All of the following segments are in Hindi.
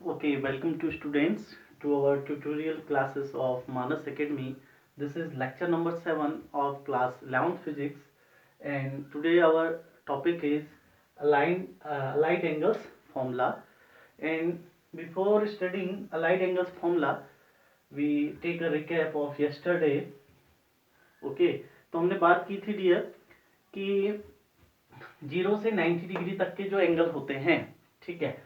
Okay, welcome to students to our tutorial classes of Manas Academy. This is lecture number 7 of class 11th physics, and today our topic is allied angles formula. And before studying allied angles formula, we take a recap of yesterday. Okay, तो हमने बात की थी डियर कि 0 से 90 डिग्री तक के जो एंगल होते हैं, ठीक है,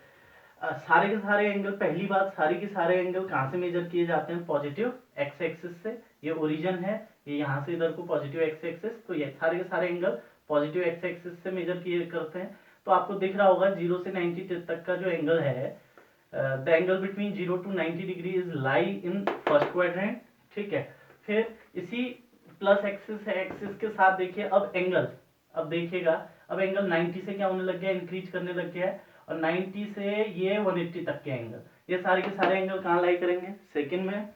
सारे के सारे एंगल, पहली बात सारे के सारे एंगल कहाँ से मेजर किए जाते हैं? पॉजिटिव एक्स एक्सिस से। ये ओरिजिन है, ये यहाँ से इधर को पॉजिटिव एक्स एक्सिस, तो ये सारे के सारे एंगल पॉजिटिव एक्स एक्सिस से मेजर किए करते हैं। तो आपको दिख रहा होगा 0 से 90 तक का जो एंगल है, the angle between 0 to 90 degree is lie in first quadrant, ठीक है। फिर इसी प्लस एक्सिस के साथ देखिए अब एंगल, अब देखिएगा अब एंगल 90 से क्या होने लग गया? इंक्रीज करने लग गया है, और 90 से ये 180 तक के एंगल, ये सारे के सारे एंगल कहाँ लाई करेंगे? सेकंड में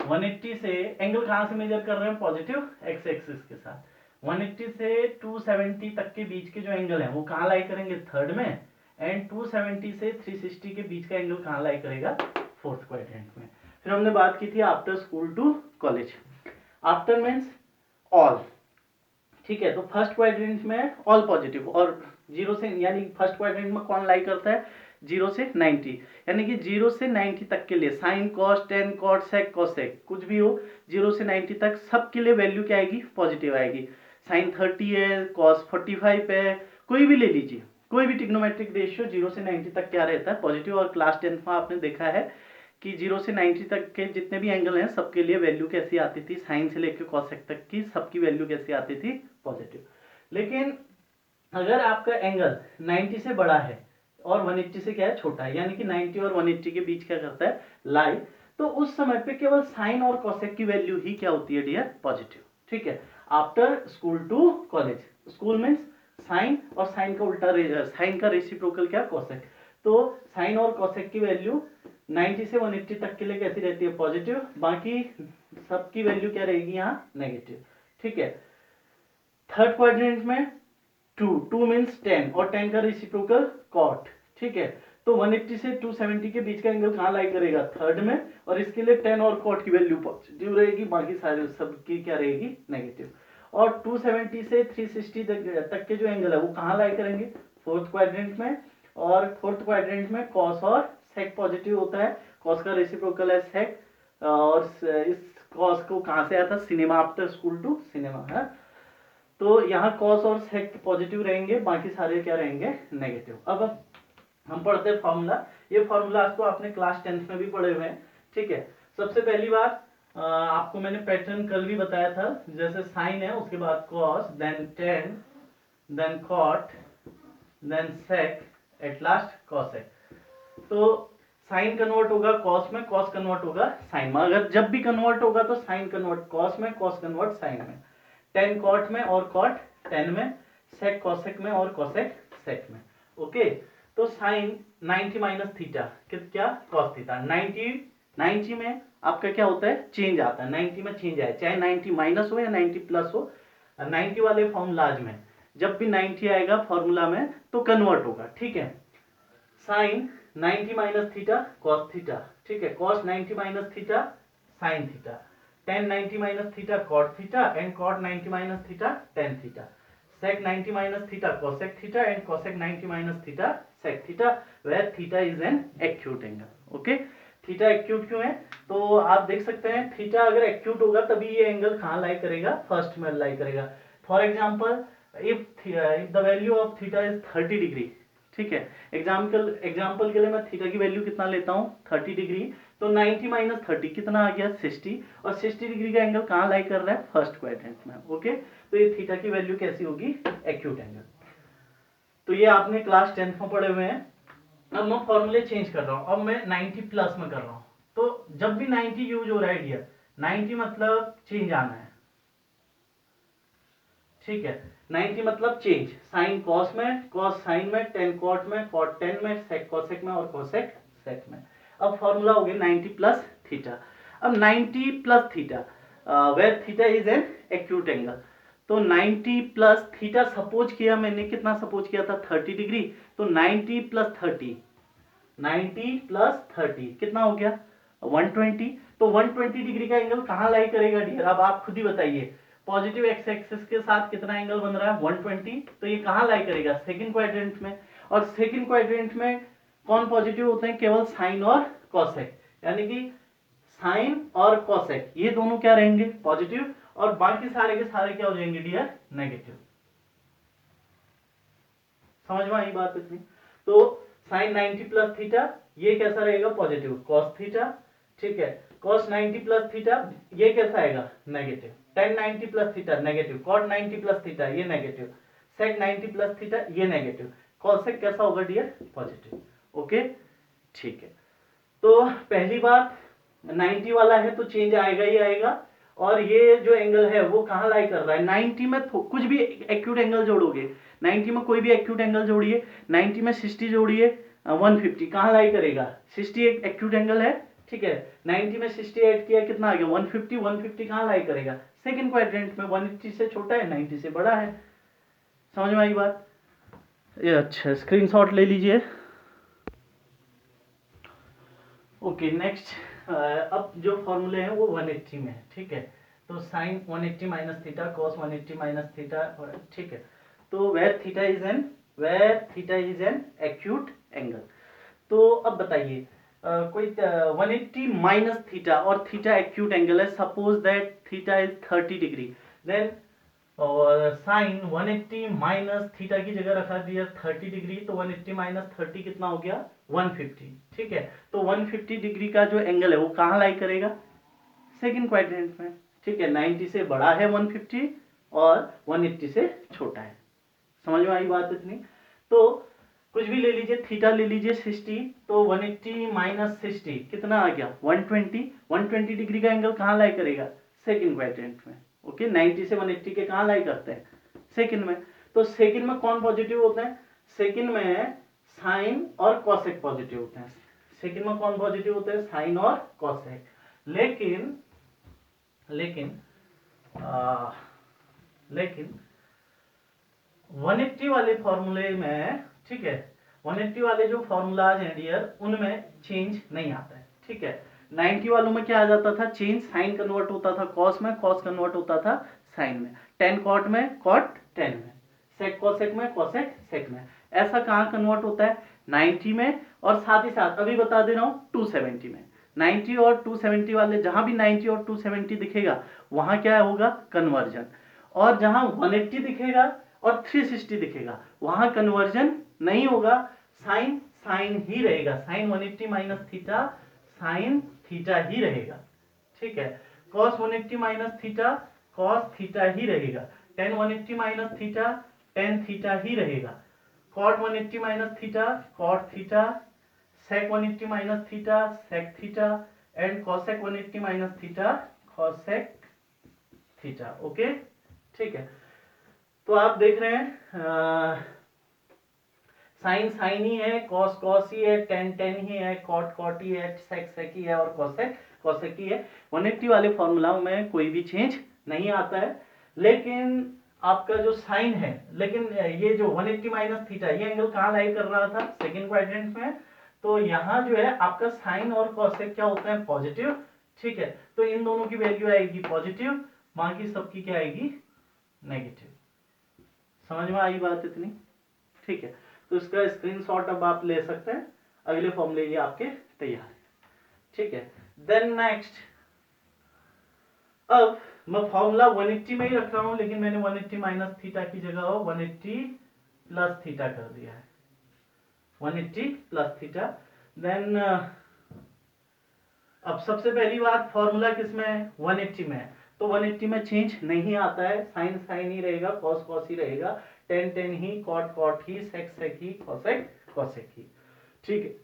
180 से एंगल कहाँ से मेजर कर रहे हैं? पॉजिटिव एक्स एक्सिस के साथ। 180 से 270 तक के बीच के जो एंगल है वो कहाँ लाई करेंगे? थर्ड में। एंड 270 से 360 के बीच का एंगल कहाँ लाई करेगा? फोर्थ क्वाड्रेंट में। फिर हमने बात की थी after school to college. After means all, ठीक है। तो फर्स्ट क्वाड्रेंट में ऑल पॉजिटिव, और 0 से, यानी फर्स्ट क्वाड्रेंट में कौन लाई करता है? 0 से 90, यानी कि 0 से 90 तक के लिए sine cos tan cot sec cosec कुछ भी हो, 0 से 90 तक सबके लिए वैल्यू क्या आएगी? पॉजिटिव आएगी। साइन 30 है, कॉस 45 है, कोई भी ले लीजिए, कोई भी ट्रिग्नोमेट्रिक रेशियो 0 से 90 तक क्या रहता है? पॉजिटिव। और क्लास 10 में आपने देखा है कि 0 से 90 तक के जितने भी एंगल हैं सबके लिए वैल्यू कैसी आती थी? साइन से लेकर कॉसेक तक की सबकी वैल्यू कैसी आती थी? पॉजिटिव। लेकिन अगर आपका एंगल 90 से बड़ा है और 180 से क्या है? छोटा है, यानी कि 90 और 180 के बीच क्या करता है? लाई। तो उस समय पे केवल साइन और कॉसेक की वैल्यू ही क्या होती है डियर? पॉजिटिव, ठीक है। After school to college, school means sine, और साइन का उल्टा, साइन का रेसिप्रोकल क्या? कॉसेक। तो साइन और कॉसेक की वैल्यू 90 से 180 तक के लिए कैसी रहती है? पॉजिटिव। बाकी सबकी वैल्यू क्या रहेगी? यहाँ नेगेटिव, ठीक है। थर्ड क्वाड्रेंट में 2 मीन्स 10, और 10 का रेसिप्रोकल कॉट, ठीक है। तो 180 से 270 के बीच का एंगल कहाँ लाई करेगा? थर्ड में, और इसके लिए 10 और कॉट की वैल्यू पॉजिटिव रहेगी, बाकी सारे सबकी क्या रहेगी? नेगेटिव। और 270 से 360 तक के जो एंगल है वो कहाँ लाई करेंगे? फोर्थ क्वाड्रेंट में। और फोर्थ क्वाड्रेंट में कॉस और सेक पॉजिटिव होता है, कॉस का रेसिप्रोकल है सेक, और इस कॉस को कहाँ से आया था? Cinema, after school to cinema है। तो यहाँ कॉस और सेक पॉजिटिव रहेंगे, बाकी सारे क्या रहेंगे? नेगेटिव। अब हम पढ़ते हैं फॉर्मूला। ये फॉर्मूला तो आपने क्लास 10th में भी पढ़े हुए हैं, ठीक है। सबसे पहली बात, आपको मैंने पैटर्न कल भी बताया था, जैसे साइन है उसके बाद cos, then tan, then cot, then sec, at last cosec. तो साइन कन्वर्ट होगा कॉस में, कॉस कन्वर्ट होगा साइन में। अगर जब भी कन्वर्ट होगा तो साइन कन्वर्ट कॉस में, कॉस कन्वर्ट साइन में, टेन कॉट में और कॉट टेन में, सेक कॉसेक में और कॉसेक सेक में। ओके, तो साइन 90 माइनस थीटा क्या? Cos theta. 90 में आपका क्या होता है? चेंज आता है। 90 में चेंज आए, चाहे 90 माइनस हो या 90 प्लस हो, 90 वाले फॉर्मूलाज में जब भी 90 आएगा फॉर्मूला में तो कन्वर्ट होगा, ठीक है। Sine 90 minus theta cos theta, ठीक है। Cos 90 minus theta sine theta, tan 90 minus theta cot theta and cot 90 minus theta tan theta, sec 90 minus theta cosec theta and cosec 90 minus theta sec theta, where theta is an acute angle. Okay, theta acute क्यों है? तो आप देख सकते हैं थीटा अगर एक्यूट होगा तभी ये एंगल कहाँ लाई करेगा? फर्स्ट में लाई करेगा। For example if the value of theta is 30 degree, ठीक है। एग्जाम्पल के लिए मैं थीटा की वैल्यू कितना लेता हूँ? 30 डिग्री। तो 90 माइनस 30 कितना आ गया? 60, और 60 डिग्री का एंगल कहाँ लाई कर रहा है? फर्स्ट क्वाड्रेंट में। ओके, तो ये थीटा की वैल्यू कैसी होगी? Acute angle. तो ये आपने क्लास 10th में पढ़े हुए हैं। अब मैं फॉर्मूले चेंज कर रहा हूँ, अब मैं 90 प्लस में कर रहा हूँ। तो जब भी 90 यूज हो रहा है डियर, 90 मतलब चेंज आना है, ठीक है। 90 मतलब चेंज, साइन कॉस में, कॉस साइन में, टेन कॉट में, कॉट टेन में, सेक कॉसेक में और कॉसेक सेक में। अब फॉर्मूला हो गया 90 प्लस थीटा। अब 90 plus theta, where theta is an acute angle. तो 90 प्लस थीटा सपोज किया मैंने, कितना सपोज किया था? 30 डिग्री। तो 90 प्लस 30 90 प्लस 30 कितना हो गया 120। तो 120 डिग्री का एंगल कहाँ लाई करेगा डियर, अब आप खुद ही बताइए। पॉजिटिव एक्स एक्सिस के साथ कितना एंगल बन रहा है 120, तो ये कहाँ लाई करेगा सेकंड क्वाड्रेंट में। और सेकंड क्वाड्रेंट में कौन पॉजिटिव होते हैं, केवल साइन और कॉसेक, यानी कि साइन और कॉसेक ये दोनों क्या रहेंगे पॉजिटिव, और बाकी सारे के सारे क्या हो जाएंगे डियर नेगेटिव। समझ में आई बात इतनी। तो साइन 90 प्लस थीटा ये कैसा रहेगा पॉजिटिव कॉस थीटा, ठीक है। कॉस 90 प्लस थीटा ये कैसा आएगा negative, tan 90 plus theta negative, cot 90 plus theta ये नेगेटिव, सेक 90 प्लस थीटा ये नेगेटिव, कॉसेक कैसा होगा डियर पॉजिटिव। ओके ठीक है। तो पहली बात 90 वाला है तो चेंज आएगा ही आएगा, और ये जो एंगल है वो कहाँ लाई कर रहा है 90 में कुछ भी एक्यूट एंगल जोड़ोगे, 90 में कोई भी एक्यूट एंगल जोड़िए, 90 में 60 जोड़िए 150 कहाँ लाई करेगा 60 एक एक्यूट एंगल है, ठीक है। 90 में 60 ऐड किया कितना आ गया 150, 150 कहाँ लाई करेगा सेकंड क्वाड्रेंट में, 180 से छोटा है 90 से बड़ा है। समझ में आई बात ये, अच्छा स्क्रीनशॉट ले लीजिए। ओके नेक्स्ट, अब जो फॉर्मूले हैं वो 180 में है, ठीक है। तो sine 180 minus theta cos 180 minus theta, ठीक है। तो where theta is an acute angle. तो अब बताइए कोई 180 माइनस थीटा और थीटा एक्यूट एंगल है, suppose that theta is 30 degree, then और साइन 180 माइनस थीटा की जगह रखा दिया 30 डिग्री, तो 180 माइनस 30 कितना हो गया 150, ठीक है। तो 150 डिग्री का जो एंगल है वो कहाँ लाई करेगा सेकंड क्वाड्रेंट में, ठीक है। 90 से बड़ा है 150 और 180 से छोटा है। समझ में आई बात इतनी। तो कुछ भी ले लीजिए, थीटा ले लीजिए 60, तो 180 माइनस 60 कितना आ गया 120, 120 डिग्री का एंगल कहाँ लाई करेगा सेकंड क्वाड्रेंट में। ओके 90 से 180 के कहाँ लाई करते हैं सेकंड में। तो सेकंड में कौन पॉजिटिव होते हैं, सेकंड में साइन और कॉसेक पॉजिटिव होते हैं, सेकंड में कौन पॉजिटिव होते हैं साइन और कॉसेक। लेकिन लेकिन आ, लेकिन 180 वाले फॉर्मूले में, ठीक है, 180 वाले जो फॉर्मूलाज हैं डियर उनमें चेंज नहीं आता है, ठीक है। 90 वालों में क्या आ जाता था चेंज, साइन कन्वर्ट होता था कॉस में, कॉस कन्वर्ट होता था साइन में, टेन कॉट में कॉट टेन में, सेक कॉसेक में कॉसेक सेक में। ऐसा कहाँ कन्वर्ट होता है 90 में, और साथ ही साथ अभी बता दे रहा हूँ 270 में। 90 और 270 वाले जहां भी 90 और 270 दिखेगा वहां क्या होगा कन्वर्जन, और जहां 180 दिखेगा और 360 दिखेगा वहां कन्वर्जन नहीं होगा, साइन साइन ही रहेगा, sine 180 minus theta sine theta ही रहेगा, ठीक है। Cos 180 minus theta cos theta ही रहेगा, tan 180 minus theta tan theta ही रहेगा, cot 180 minus theta cot theta, sec 180 minus theta sec theta, and cosec 180 minus theta cosec theta. Okay ठीक है। तो आप देख रहे हैं साइन साइन ही है, कॉस कॉस ही है, टेन टेन ही है, कॉट कॉट ही है, सेक सेक ही है, और कॉसेक कॉसेक ही है। 180 वाले फॉर्मूला में कोई भी चेंज नहीं आता है, लेकिन आपका जो साइन है, लेकिन ये जो 180 माइनस थीटा ये एंगल कहाँ लाई कर रहा था सेकंड क्वाड्रेंट में, तो यहाँ जो है आपका साइन और कॉसेक क्या होता है पॉजिटिव, ठीक है। तो इन दोनों की वैल्यू आएगी पॉजिटिव, बाकी सबकी क्या आएगी नेगेटिव। समझ में आई बात इतनी, ठीक है। तो इसका स्क्रीनशॉट अब आप ले सकते हैं, अगले फॉर्मूले ये आपके तैयार है, ठीक है। देन नेक्स्ट, अब मैं फॉर्मूला 180 में ही रख रहा हूं, लेकिन मैंने 180 माइनस थीटा की जगह 180 प्लस थीटा कर दिया है, 180 प्लस थीटा। देन अब सबसे पहली बात फॉर्मूला किसमें है 180 में है, तो 180 में चेंज नहीं आता है, साइन साइन ही रहेगा, कॉस कॉस ही रहेगा, टेन टेन ही, कॉट कॉट ही, सेक सेक ही, कॉसेक कॉसेक ही, ठीक है।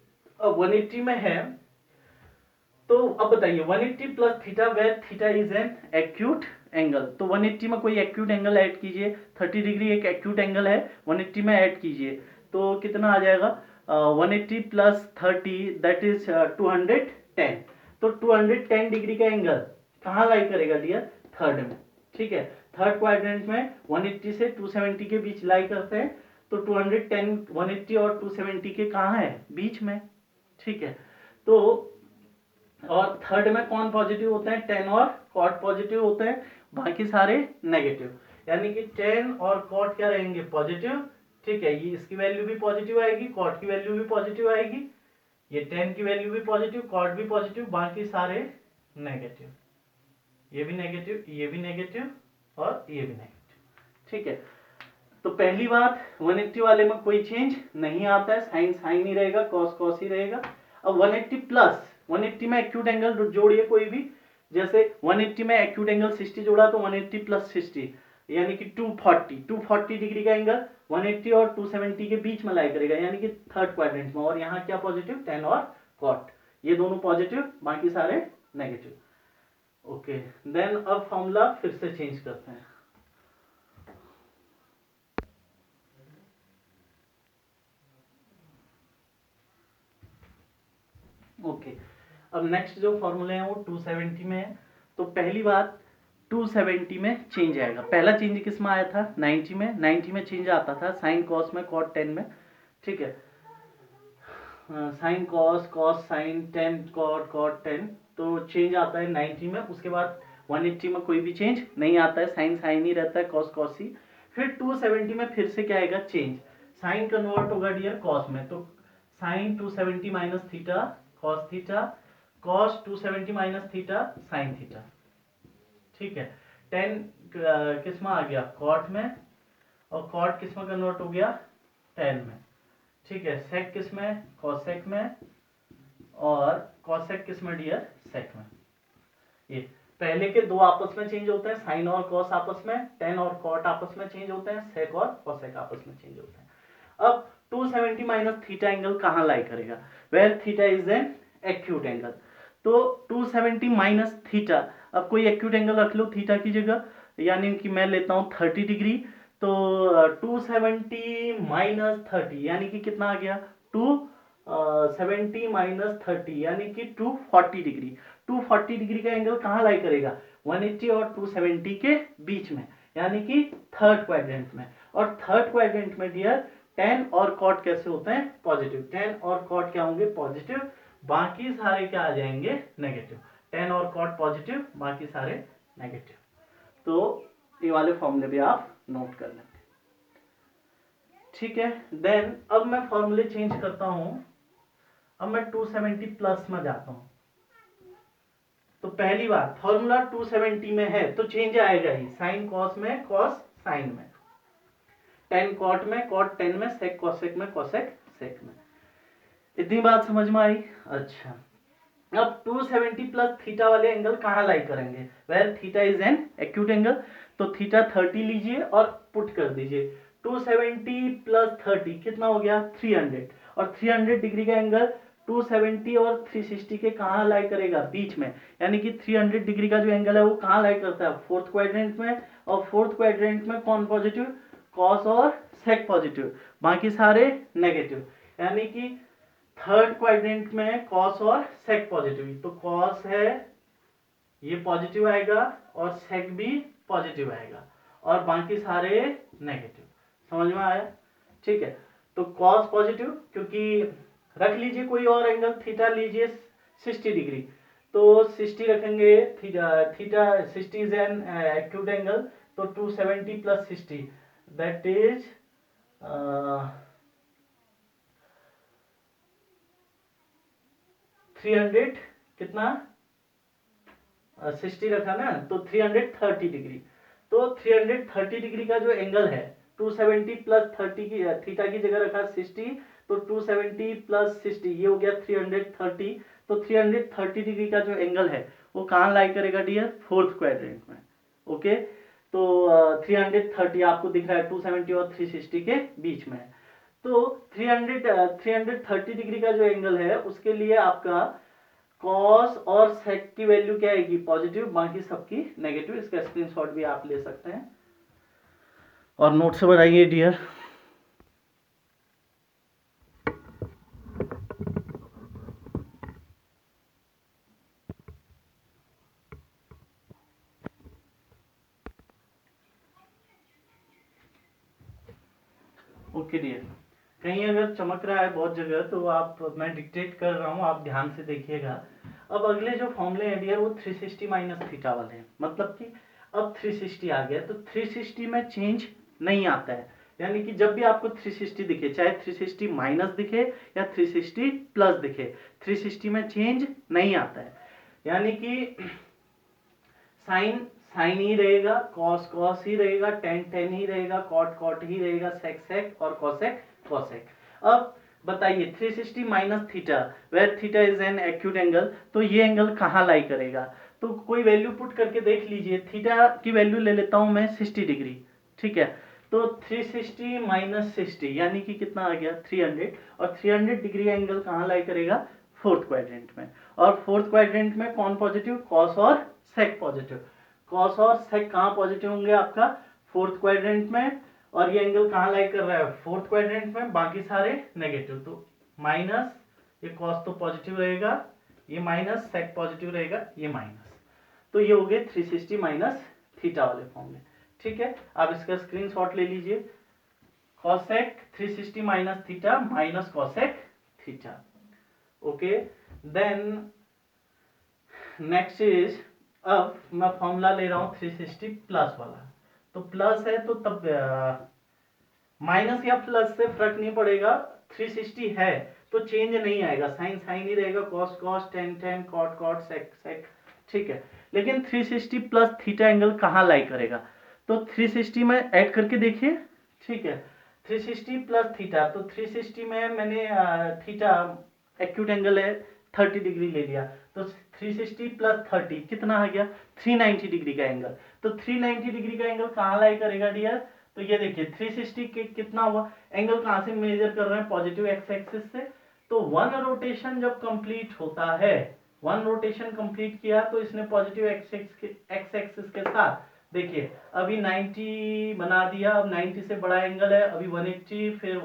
अब 180 में है, तो अब बताइए 180 plus theta where theta is an acute angle, तो 180 में कोई एक्यूट एंगल ऐड कीजिए, 30 डिग्री एक एक्यूट एंगल है, 180 में ऐड कीजिए तो कितना आ जाएगा 180 प्लस 30 दैट इज 210, तो 210 डिग्री का एंगल कहाँ लाई करेगा डियर थर्ड में, ठीक है। थर्ड क्वाड्रेंट में 180 से 270 के बीच लाई करते हैं, तो 210 180 और 270 के कहाँ है बीच में, ठीक है। तो और थर्ड में कौन पॉजिटिव होते हैं, टेन और कॉट पॉजिटिव होते हैं, बाकी सारे नेगेटिव। यानी कि टेन और कॉट क्या रहेंगे, पॉजिटिव। ठीक है, ये इसकी वैल्यू भी पॉजिटिव आएगी, कॉट की वैल्यू भी पॉजिटिव आएगी, ये टेन की वैल्यू भी पॉजिटिव, कॉट भी पॉजिटिव, बाकी सारे नेगेटिव। ये भी नेगेटिव, ये भी नेगेटिव और ये भी नेगेटिव। ठीक है। तो पहली बात 180 वाले में कोई चेंज नहीं आता है, साइन साइन ही रहेगा, कॉस कॉस ही रहेगा। अब 180 प्लस, 180 में एक्यूट एंगल जोड़िए कोई भी, जैसे 180 में एक्यूट एंगल 60 जोड़ा तो 180 प्लस 60 यानी कि 240 डिग्री का एंगल 180 और 270 के बीच में लाई करेगा, यानी कि थर्ड क्वाड्रेंट में। और यहाँ क्या पॉजिटिव, टेन और कॉट, ये दोनों पॉजिटिव, बाकी सारे नेगेटिव। ओके, देन अब फॉर्मूला फिर से चेंज करते हैं। ओके, अब नेक्स्ट जो फॉर्मूले हैं वो 270 में है। तो पहली बात 270 में चेंज आएगा। पहला चेंज किस में आया था, 90 में। 90 में चेंज आता था साइन कॉस में, कॉट 10 में। ठीक है, sine cos, cos sine, 10 cot, cot 10, तो चेंज आता है 90 में। उसके बाद 180 में कोई भी चेंज नहीं आता है, साइन साइन ही रहता है, कॉस कॉस ही। फिर 270 में फिर से क्या आएगा, चेंज, साइन कन्वर्ट होगा डियर कॉस में, तो sine 270 minus theta cos theta, cos 270 minus theta sine theta. ठीक है, 10 किस में आ गया, कॉट में, और कॉट किस में कन्वर्ट हो गया, 10 में। ठीक है, सेक किस में, कॉसेक में, और कॉसेक किस में डियर, सेक में। ये पहले के दो आपस में चेंज होते हैं, साइन और कॉस आपस में, 10 और कॉट आपस में चेंज होते हैं, सेक और कॉसेक आपस में चेंज होते हैं। अब 270 माइनस थीटा एंगल कहां लाई करेगा, where theta is an acute angle. तो 270 माइनस थीटा, अब कोई एक्यूट एंगल रख लो थीटा की जगह, यानी कि मैं लेता हूं 30 डिग्री। तो 270 माइनस 30 यानी कि कितना आ गया, 270 माइनस 30 यानी कि 240 डिग्री। 240 डिग्री का एंगल कहां लाई करेगा, 180 और 270 के बीच में, यानी कि थर्ड क्वाड्रेंट में। और थर्ड क्वाड्रेंट में डियर टेन और कॉट कैसे होते हैं, पॉजिटिव। टेन और कॉट क्या होंगे, पॉजिटिव, बाकी सारे क्या आ जाएंगे, नेगेटिव। टेन और कॉट पॉजिटिव, बाकी सारे नेगेटिव। तो ये वाले फॉर्मूले भी आप नोट कर लेंगे। ठीक है, देन अब मैं फॉर्मूले चेंज करता हूं। अब मैं 270 प्लस में जाता हूं। तो पहली बात, फॉर्मूला 270 में है तो चेंज आएगा ही, साइन कॉस में, कॉस साइन में, टेन कॉट में, कॉट 10 में, सेक कॉसेक में, कॉसेक सेक में। इतनी बात समझ में आई। अच्छा, अब 270 प्लस थीटा वाले एंगल कहां लाई करेंगे, where theta is an acute angle. तो थीटा 30 लीजिए और पुट कर दीजिए, 270 प्लस 30 कितना हो गया, 300। और 300 डिग्री का एंगल 270 और 360 के कहां लाई करेगा, बीच में। यानी कि 300 डिग्री का जो एंगल है वो कहां लाई करता है, फोर्थ क्वाड्रेंट में। और फोर्थ क्वाड्रेंट में कौन पॉजिटिव, कॉस और सेक पॉजिटिव, बाकी सारे नेगेटिव। यानी कि थर्ड क्वाड्रेंट में कॉस और सेक पॉजिटिव, तो कॉस है ये पॉजिटिव आएगा और सेक भी पॉजिटिव आएगा, और बाकी सारे नेगेटिव। समझ में आया। ठीक है, तो कॉस पॉजिटिव, क्योंकि रख लीजिए कोई और एंगल, थीटा लीजिए 60 डिग्री, तो 60 रखेंगे, theta 60 is an acute angle, तो 270 प्लस 60 दैट इज 300, कितना 60 रखा ना, तो 330 डिग्री। तो 330 डिग्री का जो एंगल है, 270 प्लस 30 की थीटा की जगह रखा 60, तो 270 प्लस 60 ये हो गया 330। तो 330 डिग्री का जो एंगल है वो कहाँ लाई करेगा डियर, फोर्थ क्वाड्रेंट में। ओके, तो 330 आपको दिख रहा है 270 और 360 के बीच में। तो 330 डिग्री का जो एंगल है उसके लिए आपका कॉस और सेक की वैल्यू क्या आएगी, पॉजिटिव, बाकी सबकी नेगेटिव। इसका स्क्रीनशॉट भी आप ले सकते हैं और नोट से बनाइए डियर। ओके डियर, कहीं अगर चमक रहा है बहुत जगह तो आप, मैं डिक्टेट कर रहा हूँ, आप ध्यान से देखिएगा। अब अगले जो फॉर्मूले हैं डियर वो 360 माइनस थीटा वाले हैं, मतलब कि अब 360 आ गया तो 360 में चेंज नहीं आता है, यानी कि जब भी आपको 360 दिखे, चाहे 360 माइनस दिखे या 360 प्लस दिखे, 360 में चेंज नहीं आता है। यानी कि साइन साइन ही रहेगा, कॉस कॉस ही रहेगा, टेन टेन ही रहेगा, कॉट कॉट ही रहेगा, सेक सेक और कॉसेक कॉसेक। अब बताइए 360 minus theta, where theta is an acute angle, तो ये एंगल कहाँ लाई करेगा? तो कोई वैल्यू पुट करके देख लीजिए। थीटा की वैल्यू ले लेता हूं मैं 60 डिग्री, ठीक है। तो 360 माइनस 60 यानी कि कितना आ गया 300, और 300 डिग्री एंगल कहाँ लाई करेगा? फोर्थ क्वाड्रेंट में। और फोर्थ क्वाड्रेंट में कौन पॉजिटिव? कॉस और सेक पॉजिटिव। कॉस और सेक कहाँ पॉजिटिव होंगे? आपका फोर्थ क्वाड्रेंट में। और ये एंगल कहाँ लाई कर रहा है? फोर्थ क्वाड्रेंट में, बाकी सारे नेगेटिव। तो माइनस, ये कॉस तो पॉजिटिव रहेगा, ये माइनस, सेक पॉजिटिव रहेगा, ये माइनस। तो ये हो गए 360 माइनस थीटा वाले फॉर्म में, ठीक है। आप इसका स्क्रीनशॉट ले लीजिए। Cosec 360 minus theta minus cosec theta. Okay, then next is, अब मैं फॉर्मूला ले रहा हूं 360 प्लस वाला। तो प्लस है तो तब माइनस या प्लस से फर्क नहीं पड़ेगा, 360 है तो चेंज नहीं आएगा, साइन साइन ही रहेगा, cos cos, tan tan, cot cot, sec sec, ठीक है। लेकिन 360 प्लस थीटा एंगल कहाँ लाई करेगा? तो 360 में ऐड करके देखिए, ठीक है। 360 प्लस थीटा, तो 360 में मैंने थीटा एक्यूट एंगल है 30 डिग्री ले लिया, तो 360 प्लस 30 कितना आ गया? 390 डिग्री का एंगल। तो 390 डिग्री का एंगल कहाँ लाई करेगा डियर? तो ये देखिए 360 के कितना हुआ एंगल, कहां से मेजर कर रहे हैं? पॉजिटिव एक्स एक्सिस से। तो वन रोटेशन जब कंप्लीट होता है, वन रोटेशन कंप्लीट किया तो इसने पॉजिटिव एक्स एक्सिस के साथ, देखिए अभी 90 बना दिया, अब 90 से बड़ा एंगल है, अभी 180, फिर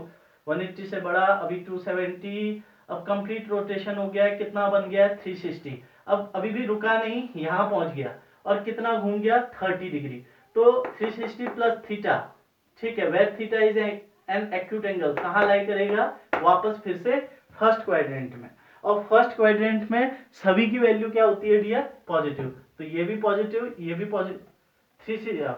180 से बड़ा, अभी 270, अब कंप्लीट रोटेशन हो गया है, कितना बन गया है? 360। अब अभी भी रुका नहीं, यहां पहुंच गया और कितना घूम गया? 30 डिग्री। तो 360 प्लस थीटा, ठीक है, where theta is an acute angle, कहाँ लाई करेगा? वापस फिर से फर्स्ट क्वाड्रेंट में। और फर्स्ट क्वाड्रेंट में सभी की वैल्यू क्या होती है डियर? पॉजिटिव। तो ये भी पॉजिटिव, ये भी पॉजिटिव,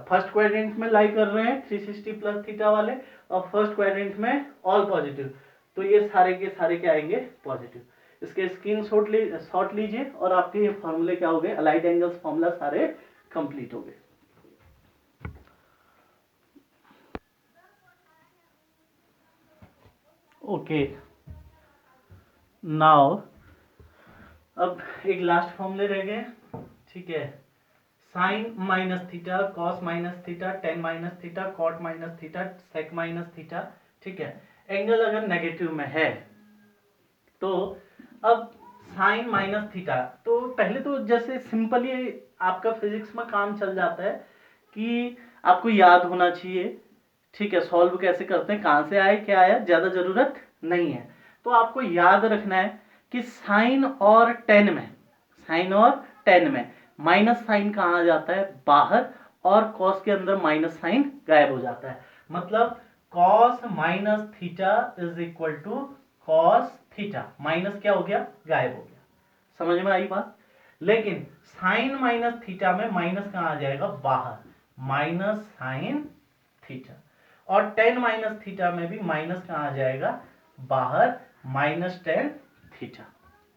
फर्स्ट क्वाड्रेंट में लाई कर रहे हैं 360 प्लस थीटा वाले, और फर्स्ट क्वाड्रेंट में ऑल पॉजिटिव, तो ये सारे के सारे क्या आएंगे? पॉजिटिव। इसके शॉट लीजिए और आपके ये फॉर्मूले क्या हो गए? अलाइड एंगल्स फॉर्मूला सारे कंप्लीट हो गए। ओके, नाउ अब एक लास्ट फॉर्मूले रह गए, ठीक है। Sine minus theta, cos minus theta, tan minus theta, cot minus theta, sec minus theta, ठीक है। एंगल अगर नेगेटिव में है तो अब साइन माइनस थीटा, तो पहले तो जैसे सिंपली आपका फिजिक्स में काम चल जाता है कि आपको याद होना चाहिए, ठीक है, सॉल्व कैसे करते हैं, कहां से आए क्या आया, ज्यादा जरूरत नहीं है। तो आपको याद रखना है कि साइन और टेन में, साइन और टेन में माइनस साइन कहाँ आ जाता है? बाहर, और कॉस के अंदर माइनस साइन गायब हो जाता है। मतलब cos minus theta is equal to cos theta, minus क्या हो गया? गायब हो गया। समझ में आई बात? लेकिन साइन माइनस थीटा में माइनस कहाँ आ जाएगा? बाहर, माइनस साइन थीटा। और टेन माइनस थीटा में भी माइनस कहाँ आ जाएगा? बाहर, माइनस टेन थीटा,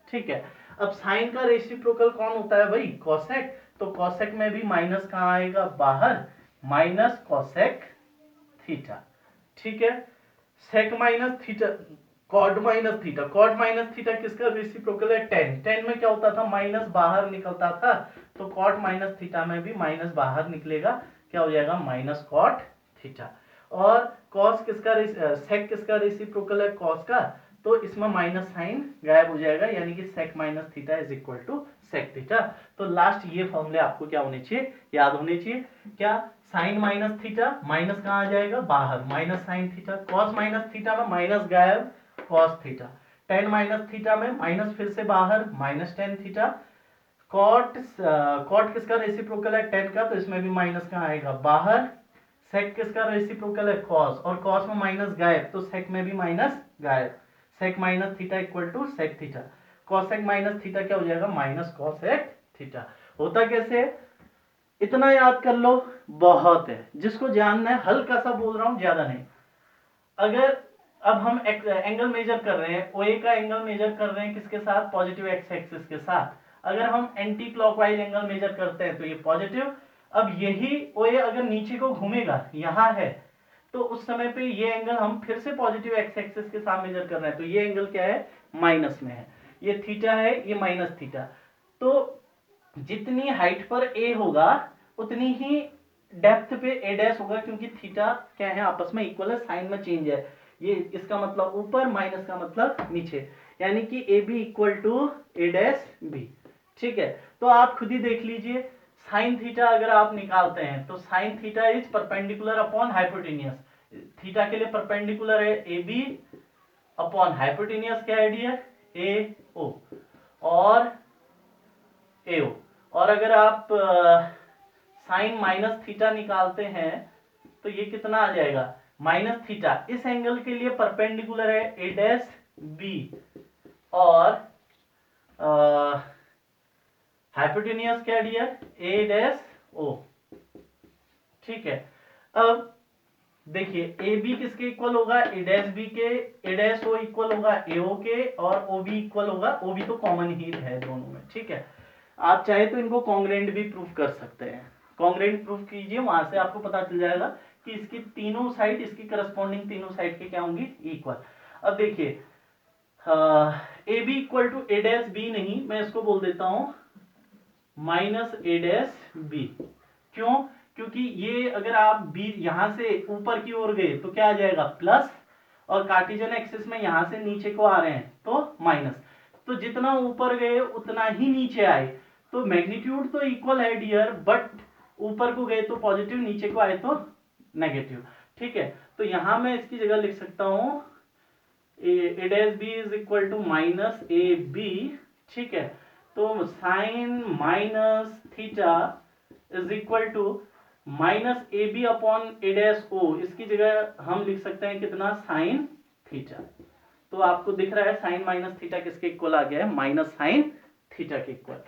ठीक है। अब साइन का रेसिप्रोकल कौन होता है भाई? कॉसेक। तो कॉसेक में भी माइनस कहाँ आएगा? बाहर, माइनस कॉसेक थीटा, ठीक है। Sec minus theta, cot minus theta, cot minus theta किसका रेसिप्रोकल है? टेन। टेन में क्या होता था? माइनस बाहर निकलता था, तो कॉट माइनस थीटा में भी माइनस बाहर निकलेगा, क्या हो जाएगा? Minus cot theta. और कॉस किसका, सेक किसका रेसिप्रोकल है? कॉस का। तो इसमें माइनस साइन गायब हो जाएगा, यानी कि sec minus theta is equal to sec theta. तो लास्ट ये फॉर्मूले आपको क्या होने चाहिए? याद होने चाहिए। क्या? साइन माइनस थीटा, माइनस कहाँ आ जाएगा? बाहर, minus sine theta. Cos minus theta में माइनस गायब, cos theta. Tan minus theta में माइनस फिर से बाहर, minus tan theta. Cot, cot किसका रेसिप्रोकल है? टेन का, तो इसमें भी माइनस कहाँ आएगा? बाहर, सेक किसका रेसिप्रोकल है, कॉस, और कॉस में माइनस गायब, तो सेक में भी माइनस गायब, sec minus theta equal to sec theta, cosec minus theta क्या हो जाएगा, माइनस कॉसेक थीटा। होता कैसे, इतना याद कर लो बहुत है, जिसको जानना है हल्का सा बोल रहा हूं, ज्यादा नहीं। अगर अब हम एंगल मेजर कर रहे हैं, ओए का एंगल मेजर कर रहे हैं किसके साथ, पॉजिटिव एक्स एक्सिस के साथ। अगर हम एंटी क्लॉकवाइज एंगल मेजर करते हैं तो ये पॉजिटिव। अब यही ओए अगर नीचे को घूमेगा, यहां है, तो उस समय पे ये एंगल हम फिर से पॉजिटिव एक्स एक्सिस के साथ मेजर कर रहे हैं, तो ये एंगल क्या है, माइनस में है, ये थीटा है, ये माइनस थीटा। तो जितनी हाइट पर ए होगा उतनी ही डेप्थ पे ए डैश होगा, क्योंकि थीटा क्या है, आपस में इक्वल है, साइन में चेंज है, ये इसका मतलब ऊपर, माइनस का मतलब नीचे, यानी कि A B equal to A dash B. ठीक है, तो आप खुद ही देख लीजिए, साइन थीटा अगर आप निकालते हैं तो sine theta is perpendicular upon hypotenuse, theta के लिए परपेंडिकुलर है ए बी, अपॉन हाइपोटेनियस क्या है डियर, ए ओ, और ए ओ। और अगर आप साइन माइनस थीटा निकालते हैं तो ये कितना आ जाएगा, माइनस थीटा, इस एंगल के लिए परपेंडिकुलर है ए डैश बी, और हाइपोटेनियस क्या डियर, ए डैश ओ। ठीक है, अब देखिए ए बी किसके इक्वल होगा, ए डैश बी के, ए डैश ओ इक्वल होगा ए ओ के, और ओ बी इक्वल होगा, ओ बी तो कॉमन ही है दोनों में। ठीक है, आप चाहे तो इनको कॉन्ग्रेंट भी प्रूफ कर सकते हैं, कॉन्ग्रेंट प्रूफ कीजिए, वहां से आपको पता चल जाएगा कि इसकी तीनों साइड, इसकी करस्पॉन्डिंग तीनों साइड के क्या होंगी, इक्वल। अब देखिए A B equal to A dash B नहीं, मैं इसको बोल देता हूं माइनस ए डैश बी। क्यों, क्योंकि ये अगर आप बी यहां से ऊपर की ओर गए तो क्या आ जाएगा, प्लस, और कार्टेशियन एक्सिस में यहां से नीचे को आ रहे हैं तो माइनस, तो जितना ऊपर गए उतना ही नीचे आए, तो मैग्नीट्यूड तो इक्वल है डियर, बट ऊपर को गए तो पॉजिटिव, नीचे को आए तो नेगेटिव। ठीक है, तो यहां मैं इसकी जगह लिख सकता हूं A dash B is equal to minus A B. ठीक है, तो sine minus theta is equal to minus A B upon A dash O, इसकी जगह हम लिख सकते हैं कितना, साइन थीटा। तो आपको दिख रहा है साइन माइनस थीटा किसके इक्वल आ गया है, माइनस साइन थीटा के इक्वल।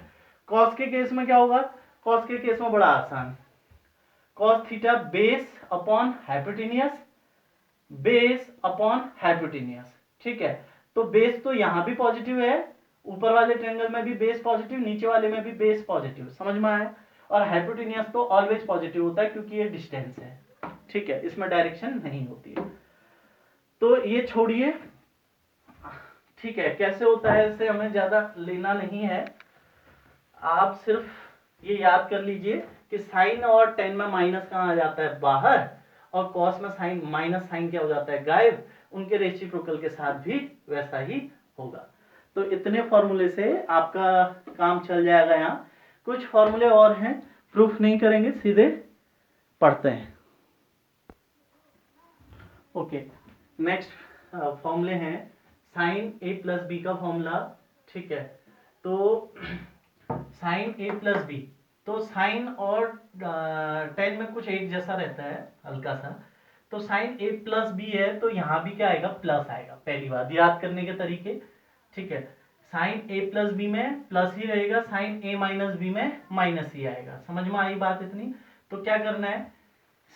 कॉस के केस में क्या होगा, कॉस के केस में बड़ा आसान, cos theta base upon hypotenuse, base upon hypotenuse. ठीक है, तो बेस तो यहां भी पॉजिटिव है, ऊपर वाले ट्रायंगल में भी बेस पॉजिटिव, नीचे वाले में भी बेस पॉजिटिव, समझ में आया। और हाइपोटेनियस तो ऑलवेज पॉजिटिव होता है क्योंकि ये डिस्टेंस है। ठीक है, इसमें डायरेक्शन नहीं होती है, तो ये छोड़िए। ठीक है, कैसे होता है इससे हमें ज्यादा लेना नहीं है, आप सिर्फ ये याद कर लीजिए कि साइन और टेन में माइनस कहाँ आ जाता है, बाहर, और कॉस में साइन माइनस साइन क्या हो जाता है, गायब। उनके रेसिप्रोकल के साथ भी वैसा ही होगा। तो इतने फॉर्मूले से आपका काम चल जाएगा। यहाँ कुछ फॉर्मूले और हैं, प्रूफ नहीं करेंगे, सीधे पढ़ते हैं। ओके, नेक्स्ट फॉर्मूले हैं साइन ए प्लस बी का फॉर्मूला। ठीक है, तो साइन ए प्लस बी, तो साइन और टेन में कुछ एक जैसा रहता है हल्का सा, तो साइन ए प्लस बी है तो यहां भी क्या आएगा, प्लस आएगा, पहली बात याद करने के तरीके। ठीक है, साइन ए प्लस बी में प्लस ही रहेगा, साइन ए माइनस बी में माइनस ही आएगा, समझ में आई बात इतनी। तो क्या करना है,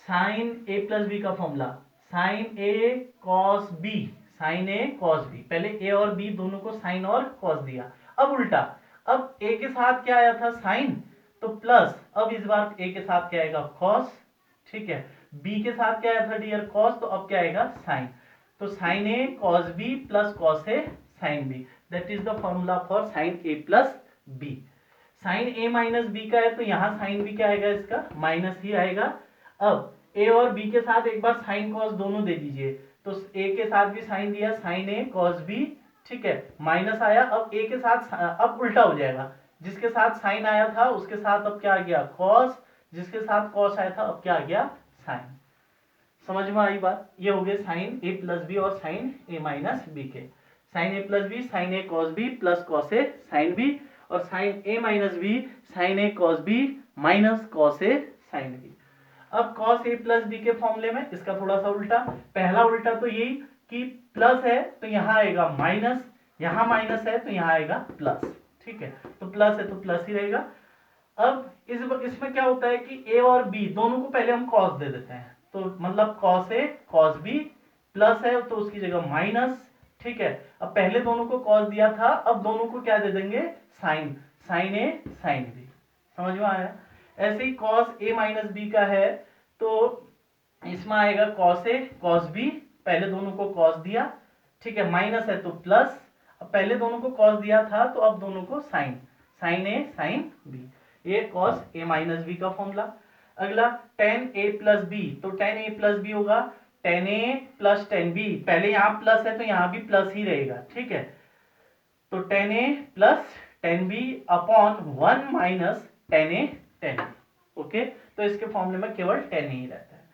साइन ए प्लस बी का formula, sign A cos B, sine A cos B, पहले ए और बी दोनों को साइन और कॉस दिया, अब उल्टा, अब ए के साथ क्या आया था, साइन, तो प्लस, अब इस बार ए के साथ क्या आएगा, कॉस। ठीक है, बी के साथ क्या आया था डियर, कॉस, तो अब क्या आएगा, साइन, तो sine A cos B plus cos A sine B, that is the formula for sine A plus B. Sine A minus B का है तो यहां साइन बी क्या आएगा, इसका माइनस ही आएगा। अब ए और बी के साथ एक बार साइन कॉस दोनों दे दीजिए, तो ए के साथ भी साइन दिया, साइन ए कॉस बी। ठीक है, माइनस आया, अब ए के साथ, अब उल्टा हो जाएगा, जिसके साथ साइन आया था उसके साथ अब क्या आ गया, कॉस, जिसके साथ कॉस आया था अब क्या आ गया, साइन। समझ में आई बात, ये हो गए साइन ए प्लस बी और साइन ए माइनस बी के। Sign A plus B sine A cos B plus cos A sine B, और sign A minus B sine A cos B minus cos A sine B. अब cos a प्लस b के फॉर्मूले में इसका थोड़ा सा उल्टा, पहला उल्टा तो यही कि प्लस है तो यहाँ आएगा माइनस, यहाँ माइनस है तो यहाँ आएगा प्लस, ठीक है, तो प्लस है तो प्लस ही रहेगा। अब इसमें क्या होता है कि a और b दोनों को पहले हम cos दे देते हैं, तो मतलब cos a cos b, plus है तो उसकी जगह माइनस, ठीक है। अब पहले दोनों को cos दिया था, अब दोनों को क्या दे देंगे, sine, sine a sine b, समझ में आया। ऐसे ही cos a माइनस b का है तो इसमें आएगा cos a cos b, पहले दोनों को cos दिया, ठीक है, माइनस है तो प्लस, अब पहले दोनों को cos दिया था तो अब दोनों को sine, sine a sine b, ये cos a माइनस b का फॉर्मूला। अगला tan a प्लस b, तो tan a प्लस b होगा tan a plus tan b, पहले यहाँ प्लस है तो यहाँ भी प्लस ही रहेगा, ठीक है, तो tan a plus tan b upon 1 minus tan a tan b, okay, तो इसके फॉर्मूले में केवल tan a ही रहता है।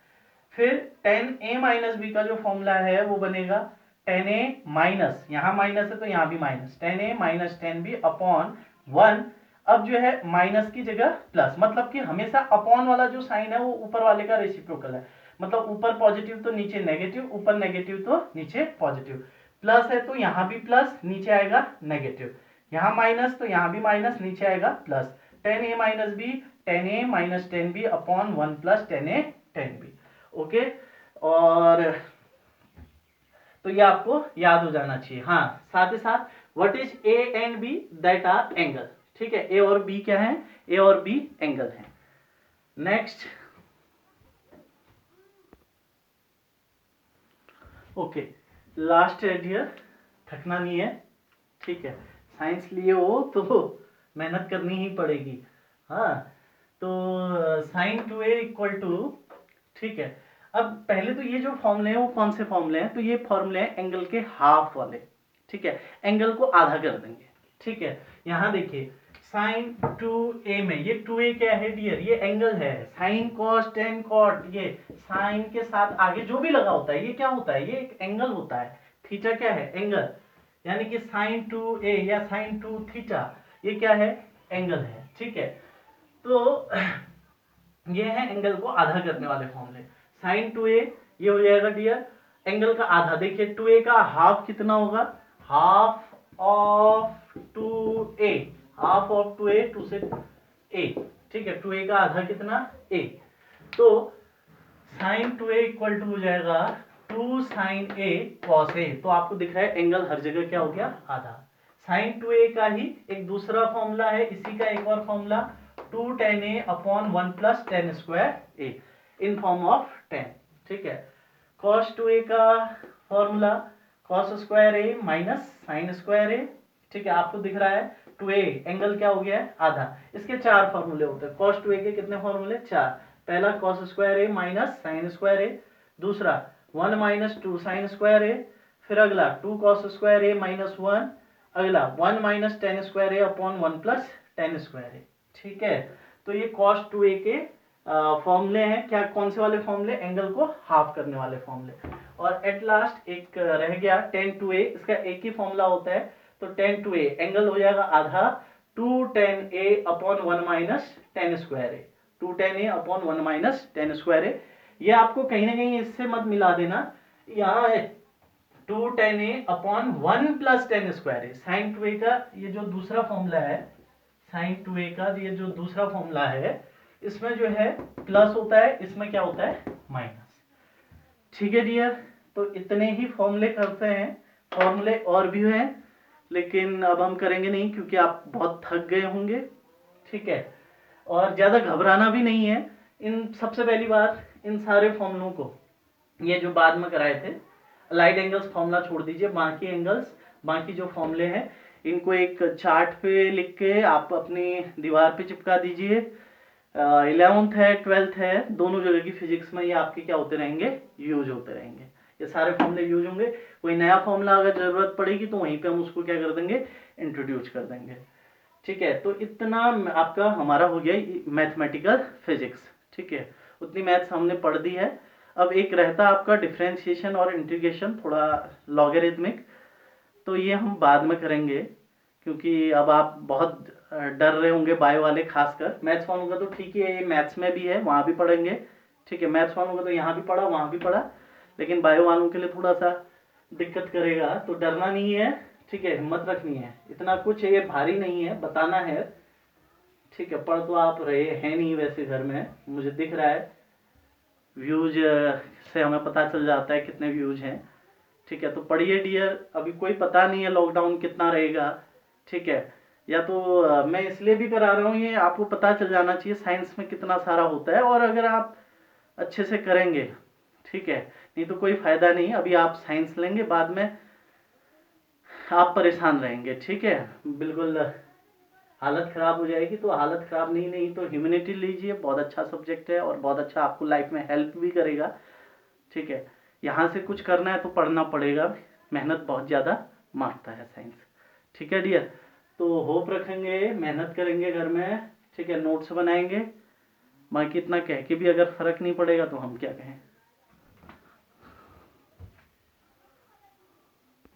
फिर tan a माइनस b का जो फॉर्मूला है वो बनेगा tan a माइनस, यहाँ माइनस है तो यहाँ भी minus, tan a minus tan b upon 1, अब जो है माइनस की जगह प्लस, मतलब कि हमेशा अपॉन वाला जो साइन है वो ऊपर वाले का रेसिप्रोकल है, मतलब ऊपर पॉजिटिव तो नीचे नेगेटिव, ऊपर नेगेटिव तो नीचे पॉजिटिव, प्लस है तो यहाँ भी प्लस, नीचे आएगा नेगेटिव, यहाँ माइनस तो यहाँ भी माइनस, नीचे आएगा plus, tan a minus b tan a minus tan b upon 1 plus tan a tan b, okay. और तो ये आपको याद हो जाना चाहिए। हाँ, साथ ही साथ what is A and B, that are angle, ठीक है, ए और बी क्या है, ए और बी एंगल है। नेक्स्ट, ओके, लास्ट है डियर, थकना नहीं है, ठीक है, साइंस लिए हो तो मेहनत करनी ही पड़ेगी। हाँ, तो साइन 2a इक्वल टू, ठीक है, अब पहले तो ये जो फॉर्मूले हैं वो कौन से फॉर्मूले हैं, तो ये फॉर्मूले हैं एंगल के हाफ वाले, ठीक है, एंगल को आधा कर देंगे, ठीक है। यहाँ देखिए साइन 2a में ये 2a क्या है डियर, ये एंगल है, साइन कॉस टेन कॉट, ये साइन के साथ आगे जो भी लगा होता है ये क्या होता है, ये एक एंगल होता है, थीटा क्या है, एंगल, यानी कि साइन 2a या साइन 2 थीटा ये क्या है, एंगल है, ठीक है। तो ये है एंगल को आधा करने वाले फॉर्मूले, साइन 2a ये हो जाएगा डियर एंगल का आधा, देखिए 2a का हाफ कितना होगा, half of 2a, half of 2a, 2 से a, ठीक है, 2a का आधा कितना a, तो साइन 2a इक्वल टू हो जाएगा 2 साइन a cos a, तो आपको दिख रहा है एंगल हर जगह क्या हो गया, आधा। साइन 2a का ही एक दूसरा फॉर्मूला है, इसी का एक और formula 2 tan a upon 1 plus tan square a in form of tan, ठीक है। cos 2a का formula cos square a minus sine square a, ठीक है, आपको दिख रहा है 2a एंगल क्या हो गया है, आधा। इसके चार फॉर्मूले होते हैं, cos 2a के कितने फॉर्मूले, चार, पहला cos square a minus sine square a, दूसरा 1 माइनस 2 साइन स्क्वायर a, फिर अगला 2 cos स्क्वायर a माइनस 1, अगला 1 minus tan square a upon 1 plus tan square a, ठीक है। तो ये cos 2a के फॉर्मूले हैं, क्या कौन से वाले फॉर्मूले, एंगल को हाफ करने वाले फॉर्मूले। और एट लास्ट एक रह गया tan 2a, इसका एक ही फॉर्मूला होता है, तो tan 2a एंगल हो जाएगा आधा 2 tan a upon 1 minus tan square a, 2 tan a upon 1 minus tan square a, ये आपको कहीं ना कहीं इससे मत मिला देना, यहाँ 2 tan a upon 1 plus tan square a, sine 2a का ये जो दूसरा फॉर्मूला है, साइन 2a का ये जो दूसरा फॉर्मूला है इसमें जो है प्लस होता है, इसमें क्या होता है, माइनस, ठीक है डियर। तो इतने ही फॉर्मूले करते हैं, फॉर्मूले और भी हैं लेकिन अब हम करेंगे नहीं क्योंकि आप बहुत थक गए होंगे, ठीक है, और ज़्यादा घबराना भी नहीं है। इन सबसे पहली बात, इन सारे फॉर्मूलों को ये जो बाद में कराए थे अलाइड एंगल्स फॉर्मूला छोड़ दीजिए, बाकी एंगल्स, बाकी जो फॉर्मूले हैं इनको एक चार्ट पे लिख के आप अपनी दीवार पे चिपका दीजिए। 11th है 12th है, दोनों जगह की फिजिक्स में ये आपके क्या होते रहेंगे, यूज होते रहेंगे, ये सारे फॉर्मूले यूज होंगे। कोई नया फॉर्मूला अगर जरूरत पड़ेगी तो वहीं पे हम उसको क्या कर देंगे, इंट्रोड्यूस कर देंगे, ठीक है। तो इतना आपका हमारा हो गया मैथमेटिकल फिजिक्स, ठीक है, उतनी मैथ्स हमने पढ़ दी है। अब एक रहता आपका डिफरेंशिएशन और इंटीग्रेशन, थोड़ा लॉगरिथमिक, तो ये हम बाद में करेंगे क्योंकि अब आप बहुत डर रहे होंगे बायो वाले, खासकर मैथ्स फॉर्म का तो ठीक है, ये मैथ्स में भी है, वहाँ भी पढ़ेंगे, ठीक है। मैथ्स वालों का तो यहाँ भी पढ़ा वहाँ भी पढ़ा, लेकिन बायो वालों के लिए थोड़ा सा दिक्कत करेगा, तो डरना नहीं है, ठीक है, हिम्मत रखनी है, इतना कुछ ये भारी नहीं है, बताना है, ठीक है। पढ़ तो आप रहे हैं नहीं वैसे घर में, मुझे दिख रहा है, व्यूज से हमें पता चल जाता है कितने व्यूज हैं, ठीक है। तो पढ़िए डियर, अभी कोई पता नहीं है लॉकडाउन कितना रहेगा, ठीक है। या तो मैं इसलिए भी करा रहा हूँ, ये आपको पता चल जाना चाहिए साइंस में कितना सारा होता है, और अगर आप अच्छे से करेंगे, ठीक है, नहीं तो कोई फायदा नहीं। अभी आप साइंस लेंगे, बाद में आप परेशान रहेंगे, ठीक है, बिल्कुल हालत खराब हो जाएगी। तो हालत खराब नहीं तो ह्यूमैनिटी लीजिए, बहुत अच्छा सब्जेक्ट है और बहुत अच्छा आपको लाइफ में हेल्प भी करेगा, ठीक है। यहाँ से कुछ करना है तो पढ़ना पड़ेगा, मेहनत बहुत ज़्यादा मांगता है साइंस, ठीक है डियर। तो होप रखेंगे, मेहनत करेंगे घर में, ठीक है, नोट्स बनाएंगे, बाकी इतना कह के भी अगर फ़र्क नहीं पड़ेगा तो हम क्या कहें।